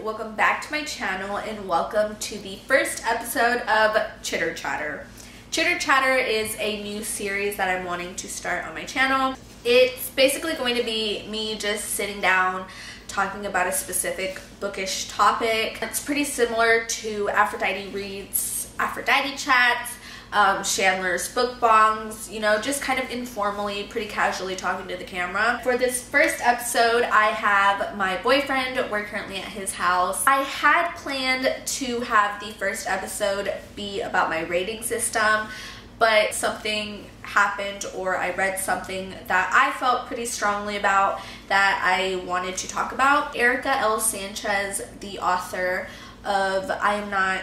welcome back to my channel and welcome to the first episode of Chitter Chatter. Chitter Chatter is a new series that I'm wanting to start on my channel. It's basically going to be me just sitting down talking about a specific bookish topic. It's pretty similar to Aphrodite Reads Aphrodite Chats, Chandler's Book Bongs, you know, just kind of informally, pretty casually talking to the camera. For this first episode, I have my boyfriend. We're currently at his house. I had planned to have the first episode be about my rating system, but something happened or I read something that I felt pretty strongly about that I wanted to talk about. Elle Sanchez, the author of I Am Not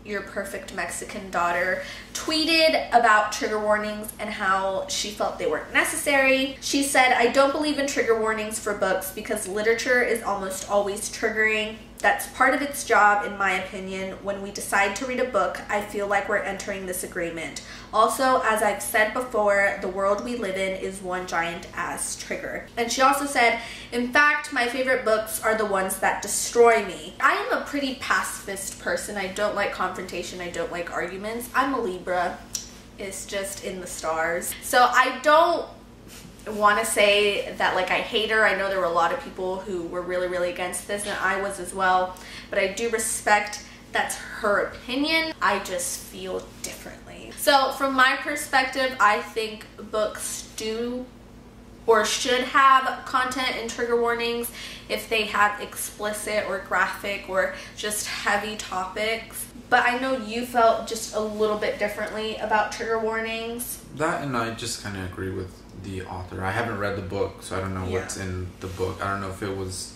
Your Perfect Mexican Daughter, tweeted about trigger warnings and how she felt they weren't necessary. She said, "I don't believe in trigger warnings for books because literature is almost always triggering. That's part of its job, in my opinion. When we decide to read a book, I feel like we're entering this agreement. Also, as I've said before, the world we live in is one giant ass trigger." And she also said, "In fact, my favorite books are the ones that destroy me." I am a pretty pacifist person. I don't like confrontation. I don't like arguments. I'm a Libra. It's just in the stars. So I don't want to say that like I hate her. I know there were a lot of people who were really against this, and I was as well, but I do respect that's her opinion. I just feel differently. So from my perspective, I think books do or should have content and trigger warnings if they have explicit or graphic or just heavy topics. But I know you felt just a little bit differently about trigger warnings. That, and I just kind of agree with the author. I haven't read the book, so I don't know what's in the book. I don't know if it was...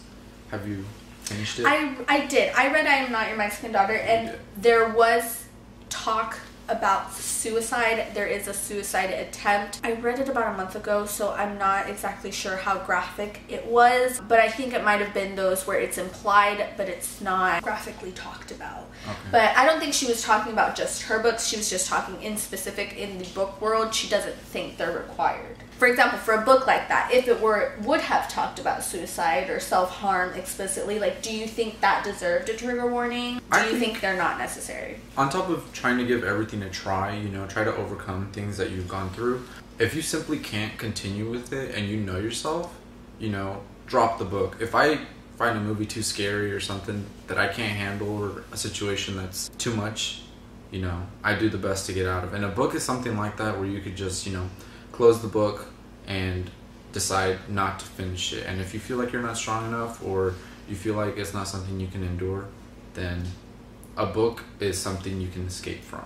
Have you finished it? I did. I read I Am Not Your Mexican Daughter, and there was talk about suicide. There is a suicide attempt. I read it about a month ago, so I'm not exactly sure how graphic it was, but I think it might have been those where it's implied, but it's not graphically talked about. Okay. But I don't think she was talking about just her books. She was just talking in specific in the book world. She doesn't think they're required. For example, for a book like that, if it would have talked about suicide or self-harm explicitly, like, do you think that deserved a trigger warning? Do you think they're not necessary? On top of trying to give everything a try, you know, try to overcome things that you've gone through, if you simply can't continue with it and you know yourself, you know, drop the book. If I find a movie too scary or something that I can't handle, or a situation that's too much, you know, I do the best to get out of. And a book is something like that where you could just, you know, close the book and decide not to finish it. And if you feel like you're not strong enough, or you feel like it's not something you can endure, then a book is something you can escape from.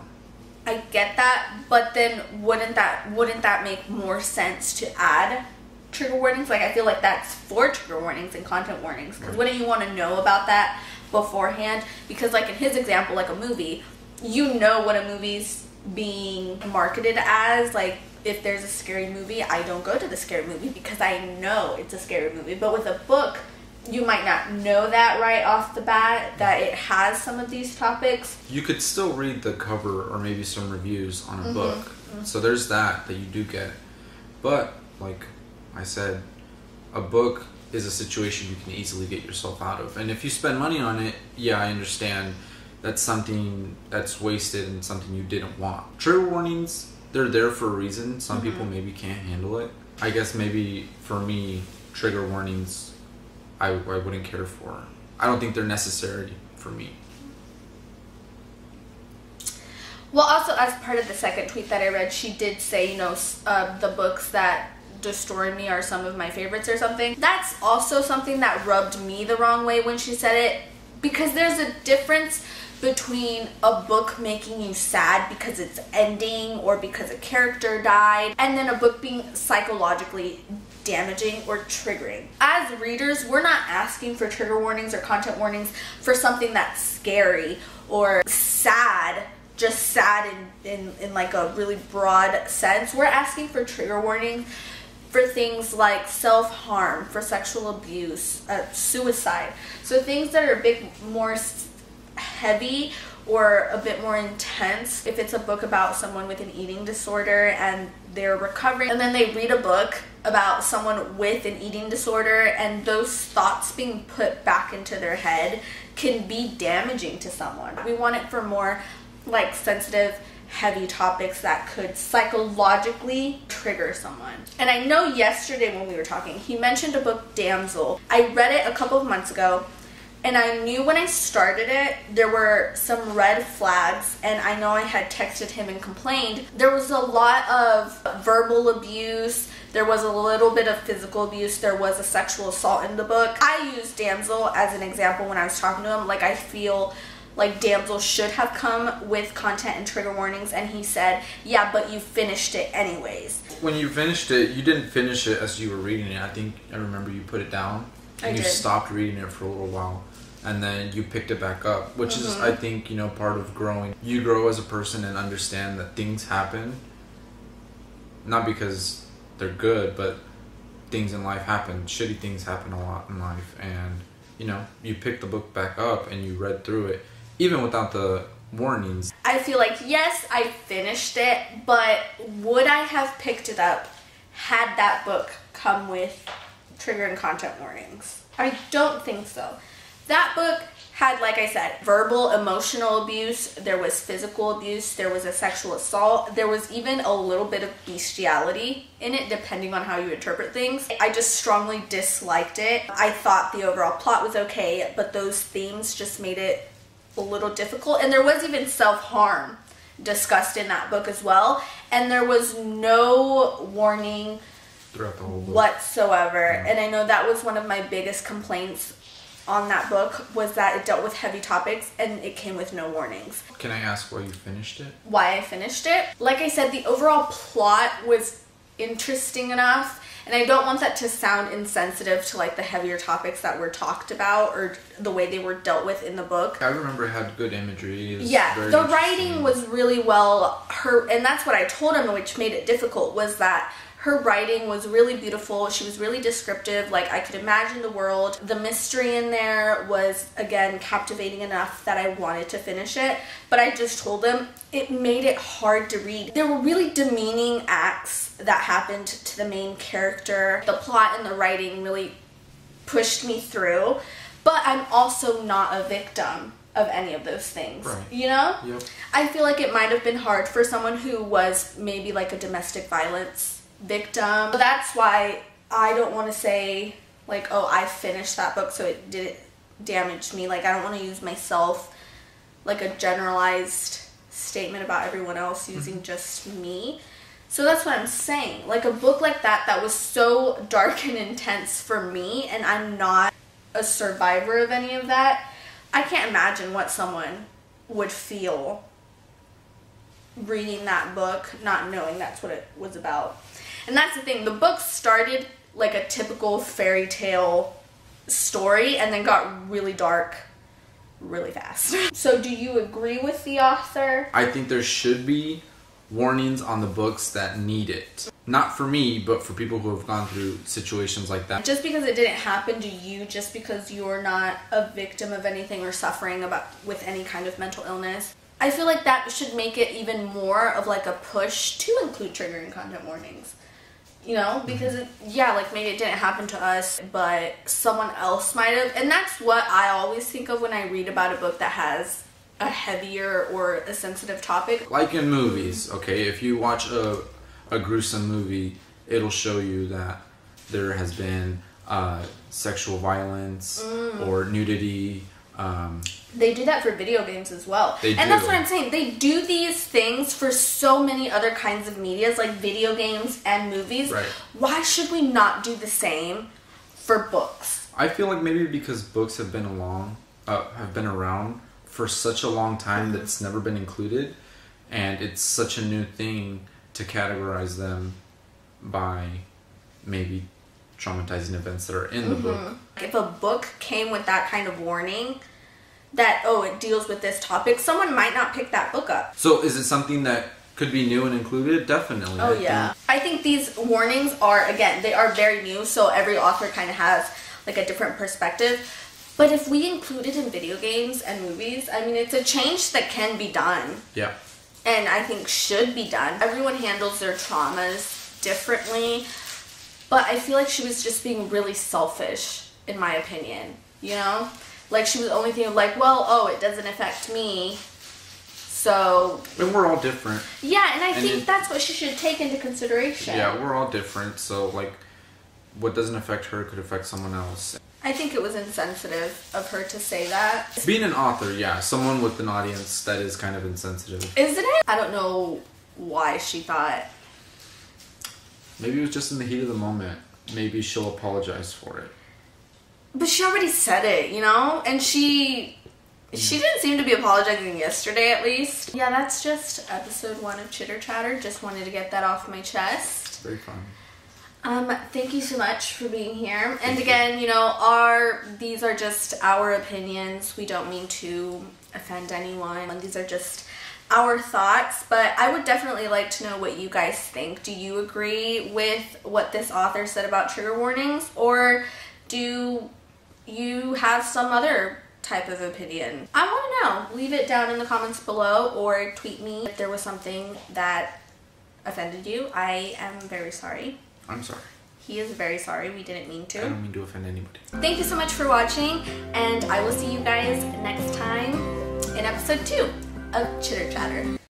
I get that, but then wouldn't that make more sense to add trigger warnings? Like, I feel like that's for trigger warnings and content warnings, because wouldn't you want to know about that beforehand? Because like in his example, like a movie, you know what a movie's being marketed as. Like, if there's a scary movie, I don't go to the scary movie because I know it's a scary movie. But with a book, you might not know that right off the bat, that it has some of these topics. You could still read the cover or maybe some reviews on a book. So there's that you do get. But like I said, a book is a situation you can easily get yourself out of. And if you spend money on it, yeah, I understand that's something that's wasted and something you didn't want. Trigger warnings, they're there for a reason. Some people maybe can't handle it. I guess maybe for me, trigger warnings, I wouldn't care for. I don't think they're necessary for me. Well, also as part of the second tweet that I read, she did say, you know, the books that destroy me are some of my favorites or something. That's also something that rubbed me the wrong way when she said it, because there's a difference between a book making you sad because it's ending or because a character died, and then a book being psychologically damaging or triggering. As readers, we're not asking for trigger warnings or content warnings for something that's scary or sad, just sad in like a really broad sense. We're asking for trigger warnings for things like self-harm, for sexual abuse, suicide. So things that are a bit more heavy or a bit more intense. If it's a book about someone with an eating disorder and they're recovering, and then they read a book about someone with an eating disorder and those thoughts being put back into their head can be damaging to someone. We want it for more like sensitive, heavy topics that could psychologically trigger someone. And I know yesterday when we were talking, he mentioned a book, Damsel. I read it a couple of months ago, and I knew when I started it, there were some red flags, and I know I had texted him and complained. There was a lot of verbal abuse, there was a little bit of physical abuse, there was a sexual assault in the book. I used Damsel as an example when I was talking to him. Like, I feel like Damsel should have come with content and trigger warnings, and he said, yeah, but you finished it anyways. When you finished it, you didn't finish it as you were reading it. I remember you put it down, and you stopped reading it for a little while, and then you picked it back up, which is, I think, part of growing. You grow as a person and understand that things happen, not because they're good, but things in life happen. Shitty things happen a lot in life, and, you picked the book back up and you read through it, even without the warnings. I feel like, yes, I finished it, but would I have picked it up had that book come with trigger and content warnings? I don't think so. That book had, like I said, verbal, emotional abuse, there was physical abuse, there was a sexual assault, there was even a little bit of bestiality in it, depending on how you interpret things. I just strongly disliked it. I thought the overall plot was okay, but those themes just made it a little difficult. And there was even self-harm discussed in that book as well, and there was no warning throughout the whole book whatsoever. And I know that was one of my biggest complaints on that book, was that it dealt with heavy topics and it came with no warnings. Can I ask why you finished it? Why I finished it? Like I said, the overall plot was interesting enough, and I don't want that to sound insensitive to like the heavier topics that were talked about or the way they were dealt with in the book. I remember it had good imagery. Yeah, the writing was really well, and that's what I told him, which made it difficult, was that her writing was really beautiful. She was really descriptive. Like, I could imagine the world. The mystery in there was, again, captivating enough that I wanted to finish it. But I just told him it made it hard to read. There were really demeaning acts that happened to the main character. The plot and the writing really pushed me through. But I'm also not a victim of any of those things. Right. Yep. I feel like it might have been hard for someone who was maybe like a domestic violence victim. That's why I don't want to say like, oh, I finished that book so it didn't damage me. Like, I don't want to use myself like a generalized statement about everyone else using just me. So that's what I'm saying. Like, a book like that was so dark and intense for me, and I'm not a survivor of any of that. I can't imagine what someone would feel reading that book, not knowing that's what it was about. And that's the thing, the book started like a typical fairy tale story and then got really dark really fast. So do you agree with the author? I think there should be warnings on the books that need it. Not for me, but for people who have gone through situations like that. Just because it didn't happen to you, just because you're not a victim of anything or suffering with any kind of mental illness, I feel like that should make it even more of like a push to include triggering content warnings. Because like maybe it didn't happen to us, but someone else might have. And that's what I always think of when I read about a book that has a heavier or a sensitive topic. Like in movies, okay? If you watch a gruesome movie, it'll show you that there has been sexual violence or nudity. They do that for video games as well. They do. And that's what I'm saying. They do these things for so many other kinds of medias, like video games and movies. Right. Why should we not do the same for books? I feel like maybe because books have been around for such a long time that it's never been included, and it's such a new thing to categorize them by maybe traumatizing events that are in the book. If a book came with that kind of warning that, oh, it deals with this topic, someone might not pick that book up. So is it something that could be new and included? Definitely. Oh, yeah. I think these warnings are, again, they are very new, so every author kind of has like a different perspective. But if we include it in video games and movies, I mean, it's a change that can be done. Yeah. And I think should be done. Everyone handles their traumas differently. But I feel like she was just being really selfish, in my opinion. You know? Like, she was only thinking, like, well, oh, it doesn't affect me. So... And we're all different. Yeah, and I think that's what she should take into consideration. Yeah, we're all different. So, like, what doesn't affect her could affect someone else. I think it was insensitive of her to say that. Being an author, yeah. Someone with an audience, that is kind of insensitive. Isn't it? I don't know why she thought... Maybe it was just in the heat of the moment. Maybe she'll apologize for it. But she already said it, you know? And she didn't seem to be apologizing yesterday, at least. Yeah, that's just episode 1 of Chitter Chatter. Just wanted to get that off my chest. Very fun. Thank you so much for being here. And again, you know, these are just our opinions. We don't mean to offend anyone. These are just our thoughts, but I would definitely like to know what you guys think. Do you agree with what this author said about trigger warnings, or do you have some other type of opinion? I want to know. Leave it down in the comments below, or tweet me if there was something that offended you. I am very sorry. I'm sorry. He is very sorry. We didn't mean to. I don't mean to offend anybody. Thank you so much for watching, and I will see you guys next time in episode 2 of Chitter Chatter.